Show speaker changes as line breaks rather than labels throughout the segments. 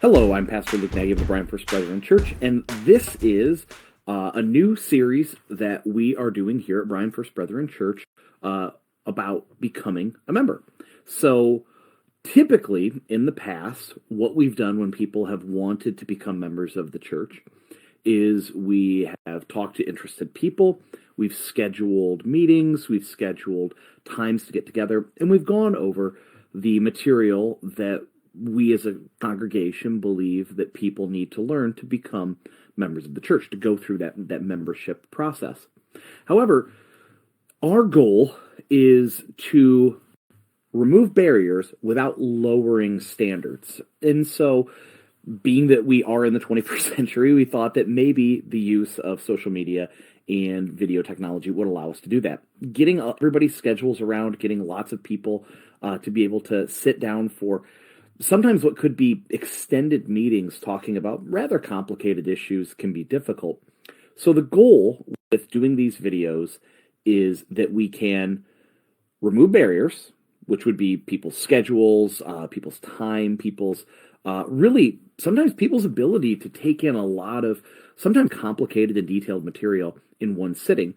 Hello, I'm Pastor Luke Nagy of the Bryan First Brethren Church, and this is a new series that we are doing here at Bryan First Brethren Church about becoming a member. So, typically, in the past, what we've done when people have wanted to become members of the church is we have talked to interested people, we've scheduled meetings, we've scheduled times to get together, and we've gone over the material that we as a congregation believe that people need to learn to become members of the church, to go through that membership process. However, our goal is to remove barriers without lowering standards. And so, being that we are in the 21st century, we thought that maybe the use of social media and video technology would allow us to do that. Getting everybody's schedules around, getting lots of people to be able to sit down for sometimes what could be extended meetings talking about rather complicated issues can be difficult. So the goal with doing these videos is that we can remove barriers, which would be people's schedules, people's time, sometimes people's ability to take in a lot of sometimes complicated and detailed material in one sitting,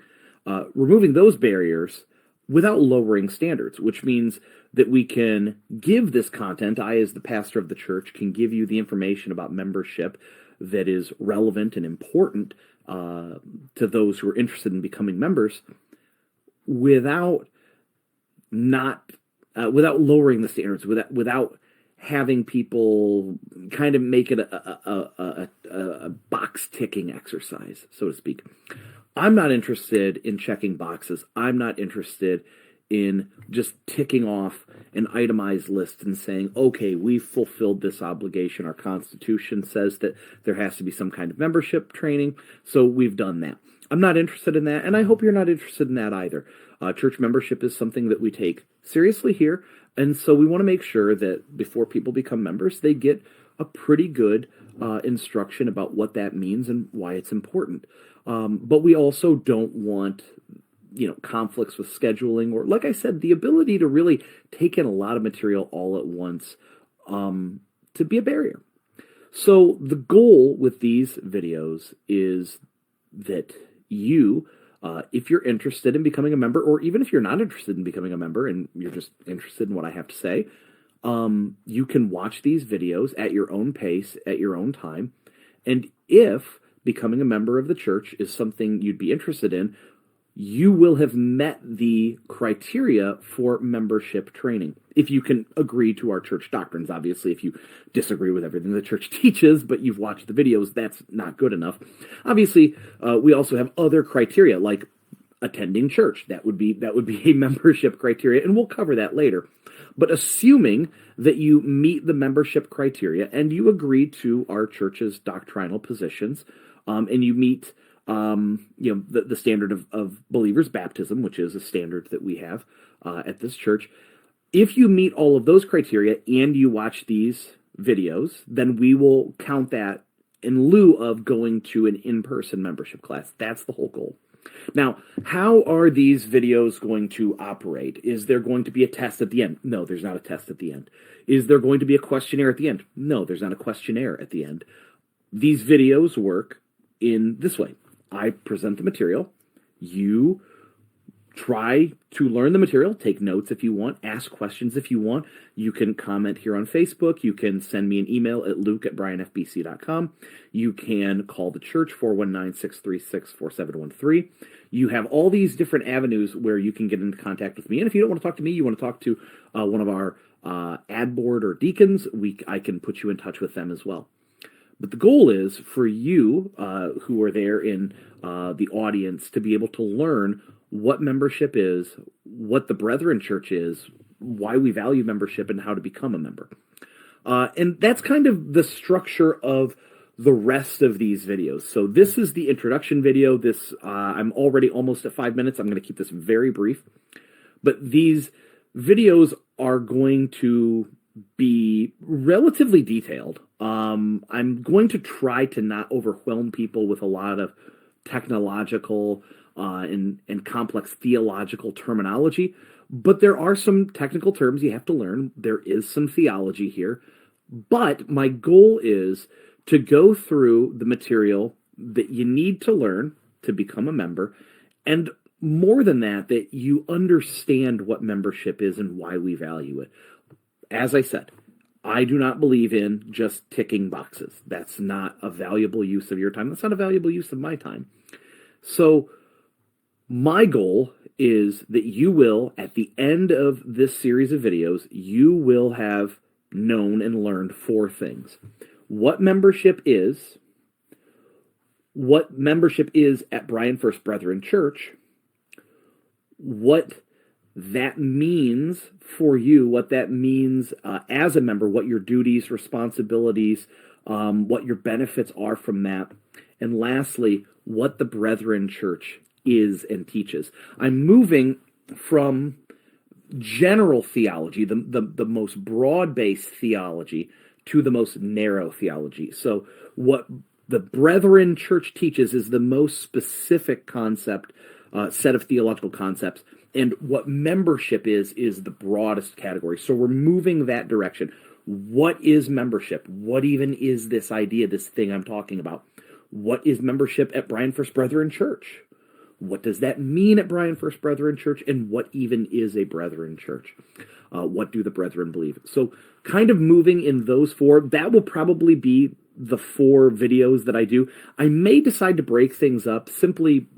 removing those barriers without lowering standards, which means that we can give this content. I, as the pastor of the church, can give you the information about membership that is relevant and important to those who are interested in becoming members without lowering the standards, without having people kind of make it a box ticking exercise, so to speak. I'm not interested in checking boxes. I'm not interested in just ticking off an itemized list and saying, okay, we've fulfilled this obligation. Our Constitution says that there has to be some kind of membership training, so we've done that. I'm not interested in that, and I hope you're not interested in that either. Church membership is something that we take seriously here, and so we want to make sure that before people become members, they get a pretty good instruction about what that means and why it's important. But we also don't want, conflicts with scheduling or, like I said, the ability to really take in a lot of material all at once to be a barrier. So the goal with these videos is that you, if you're interested in becoming a member, or even if you're not interested in becoming a member and you're just interested in what I have to say, you can watch these videos at your own pace, at your own time. And if becoming a member of the church is something you'd be interested in, you will have met the criteria for membership training. If you can agree to our church doctrines, obviously, if you disagree with everything the church teaches, but you've watched the videos, that's not good enough. Obviously, we also have other criteria like attending church. That would be a membership criteria, and we'll cover that later. But assuming that you meet the membership criteria and you agree to our church's doctrinal positions, and you meet, the standard of believers' baptism, which is a standard that we have at this church. If you meet all of those criteria and you watch these videos, then we will count that in lieu of going to an in-person membership class. That's the whole goal. Now, how are these videos going to operate? Is there going to be a test at the end? No, there's not a test at the end. Is there going to be a questionnaire at the end? No, there's not a questionnaire at the end. These videos work in this way. I present the material. You try to learn the material, take notes if you want, ask questions if you want. You can comment here on Facebook. You can send me an email at luke@bryanfbc.com. You can call the church, 419-636-4713. You have all these different avenues where you can get into contact with me. And if you don't want to talk to me, you want to talk to one of our ad board or deacons, I can put you in touch with them as well. But the goal is for you who are there in the audience to be able to learn what membership is, what the Brethren Church is, why we value membership, and how to become a member. And that's kind of the structure of the rest of these videos. So this is the introduction video. I'm already almost at 5 minutes. I'm going to keep this very brief. But these videos are going to be relatively detailed. I'm going to try to not overwhelm people with a lot of technological and complex theological terminology, but there are some technical terms you have to learn. There is some theology here. But my goal is to go through the material that you need to learn to become a member, and more than that, that you understand what membership is and why we value it. As I said, I do not believe in just ticking boxes. That's not a valuable use of your time. That's not a valuable use of my time. So my goal is that you will, at the end of this series of videos, you will have known and learned 4 things. What membership is at Bryan First Brethren Church, what that means for you, what that means as a member, what your duties, responsibilities, what your benefits are from that, and lastly, what the Brethren Church is and teaches. I'm moving from general theology, the most broad-based theology, to the most narrow theology. So what the Brethren Church teaches is the most specific concept, set of theological concepts, and what membership is the broadest category. So we're moving that direction. What is membership? What even is this idea, this thing I'm talking about? What is membership at Bryan First Brethren Church? What does that mean at Bryan First Brethren Church? And what even is a Brethren Church? What do the brethren believe? So kind of moving in those 4, that will probably be the 4 videos that I do. I may decide to break things up simply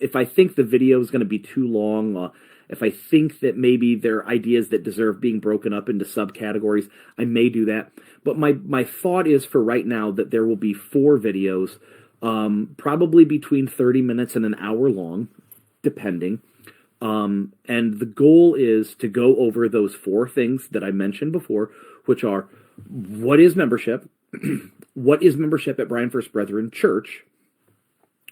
if I think the video is going to be too long, if I think that maybe there are ideas that deserve being broken up into subcategories, I may do that. But my thought is for right now that there will be 4 videos, probably between 30 minutes and an hour long, depending. And the goal is to go over those 4 things that I mentioned before, which are, what is membership? What is membership at Bryan First Brethren Church?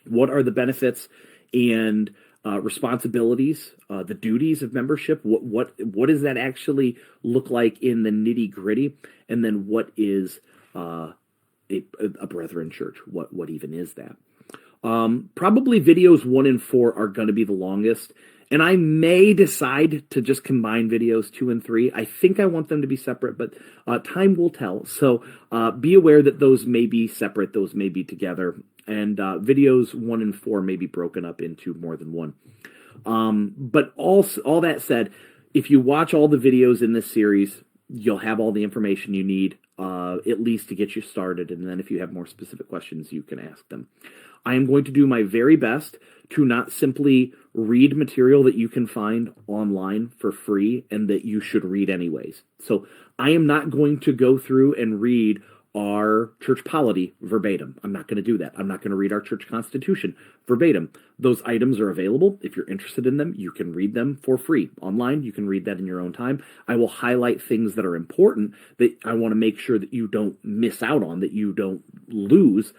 What are the benefits and responsibilities, the duties of membership? What does that actually look like in the nitty-gritty? And then what is a Brethren Church? What even is that? Probably videos 1 and 4 are going to be the longest, and I may decide to just combine videos 2 and 3. I think I want them to be separate, but time will tell. So be aware that those may be separate, those may be together, and videos 1 and 4 may be broken up into more than one. But all that said, if you watch all the videos in this series, you'll have all the information you need, at least to get you started. And then if you have more specific questions, you can ask them. I am going to do my very best to not simply read material that you can find online for free and that you should read anyways. So I am not going to go through and read our church polity verbatim. I'm not going to do that. I'm not going to read our church constitution verbatim. Those items are available. If you're interested in them, you can read them for free online. You can read that in your own time. I will highlight things that are important that I want to make sure that you don't miss out on, that you don't lose.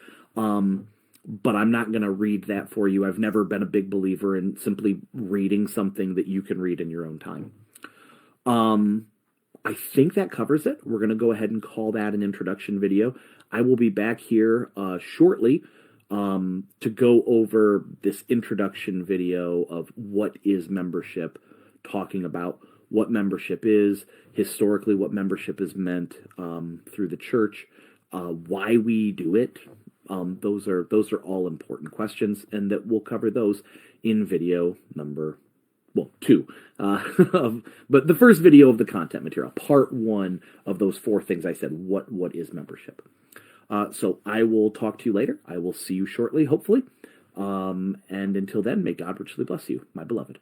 But I'm not going to read that for you. I've never been a big believer in simply reading something that you can read in your own time. I think that covers it. We're going to go ahead and call that an introduction video. I will be back here shortly to go over this introduction video of what is membership, talking about what membership is, historically what membership is meant through the church, why we do it. Those are all important questions, and that we'll cover those in video number 2. But the first video of the content material, part 1 of those 4 things I said. What is membership? So I will talk to you later. I will see you shortly, hopefully. And until then, may God richly bless you, my beloved.